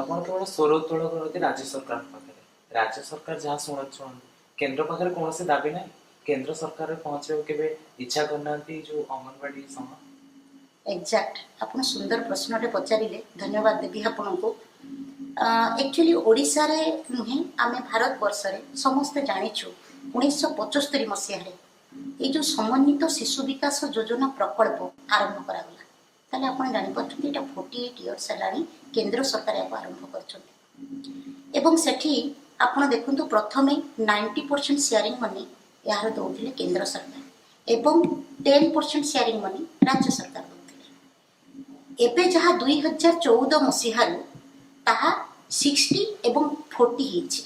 ଆପଣ କେବଳ ସ୍ୱର ଉତ୍ତୋଳ କରନ୍ତି ରାଜ୍ୟ ସରକାର ପାଖରେ। ରାଜ୍ୟ ସରକାର ଯାହା ଶୁଣୁଛନ୍ତି, କେନ୍ଦ୍ର ପାଖରେ କୌଣସି ଦାବି ନାହିଁ। କେନ୍ଦ୍ର ସରକାରରେ ପହଞ୍ଚିବାକୁ କେବେ ଇଚ୍ଛା କରିନାହାନ୍ତି ଯୋଉ ଅଙ୍ଗନବାଡି ସମୟ? ଏକ୍ଜାକ୍ଟ ଆପଣ ସୁନ୍ଦର ପ୍ରଶ୍ନଟେ ପଚାରିଲେ, ଧନ୍ୟବାଦ ଦେବି ଆପଣଙ୍କୁ। एक्चुअली ओडिशा रे नुहे आमे भारत वर्ष रे समस्ते जानिछु 1975 मसीहा रे ये जो समन्वित शिशु विकास योजना प्रकल्प आरंभ करा गला। ताले आपण जानि पछथि एटा 48 इयर्स लानी केंद्र सरकार याको आरंभ करछथि। एवं सेठी आपण देखंतु प्रथमे 90% शेयरिंग मनी यार दउथिले केंद्र सरकार एवं 10% शेयरिंग मनी राज्य सरकार दउथिले। एबे जहा 2014 मसीहा ताहा 60 एवं 40 हिची।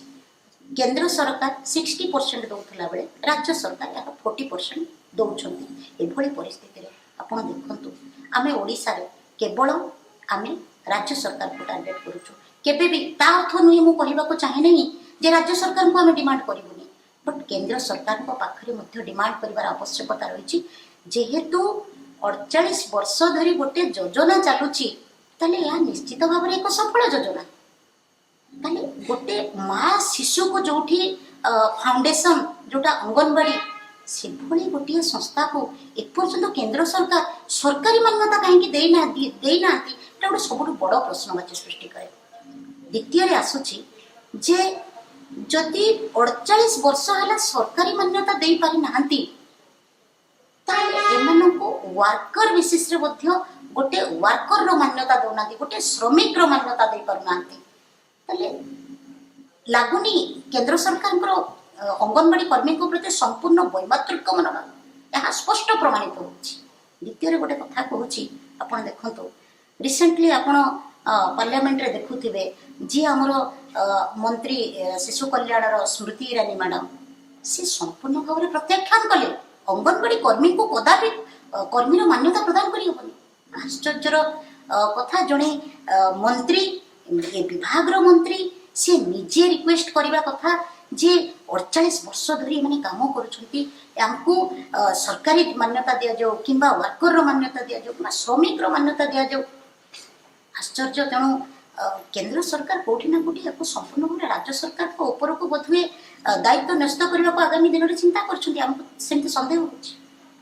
केंद्र सरकार 60% दउथला बेले राज्य सरकार यार 40% दउछंती। एभली परिस्थिति रे आपण देखंतु आमे ओडिसा रे केवल आमे राज्य सरकार को टार्गेट करूछु। केबे भी ता अर्थ नुई मु कहिबा को चाहे नहीं जे राज्य सरकार को आमे डिमांड करिबुनी, बट केंद्र सरकार को पाखरे मध्य डिमांड करिवार आवश्यकता रहिछि। जेहेतु 48 वर्ष धरी गोटे योजना चालुची ताले या निश्चित भाव एक सफल योजना। ताले गोटे माँ शिशु को जोठी फाउंडेशन जोटा अंगनवाड़ी से भली गोटे संस्था को एपर्यंत केंद्र सरकार सरकारी मान्यता कहीं देना गोटे सब बड़ प्रश्नवाची सृष्टि करे। द्वितीय आसूची जे जदि 48 वर्ष है सरकारी मान्यता दे पारि नाहंती वर्कर बेसिस रे मध्य गोटे वर्कर रो मान्यता दौना, गोटे श्रमिक रो मान्यता दे पारुना ताले लागुनी केंद्र सरकार अंगनवाड़ी कर्मी को प्रति संपूर्ण वैमात्रिक मनोभाव यह स्पष्ट प्रमाणित होछि। द्वितीय गोटे कथा कहूछि, आपण देखंतु रिसेंटली आपण पार्लियामेंट रे देखुथिबे जी हमर मंत्री शिशु कल्याण रो स्मृति ईरानी मैडम से संपूर्ण भाव में प्रत्याख्यान कले अंगनवाड़ी कर्मी को कदापि कर्मी मान्यता प्रदान करी होबनी। आश्चर्यर कथा जड़े मंत्री विभाग मंत्री से निजे रिक्वेस्ट करने कथा जे 48 वर्ष धरी मैंने काम करूँ सरकारी मान्यता दि जाऊ कि वर्कर मान्यता दि जाऊ कि श्रमिक मान्यता दि जाऊ। आश्चर्य। तेणु केंद्र सरकार कौटी ना कौटी संपूर्ण भाव राज्य सरकार ऊपर को बोधुए दायित्व न्यस्त करने को आगामी दिन में चिंता कर सन्देह हो।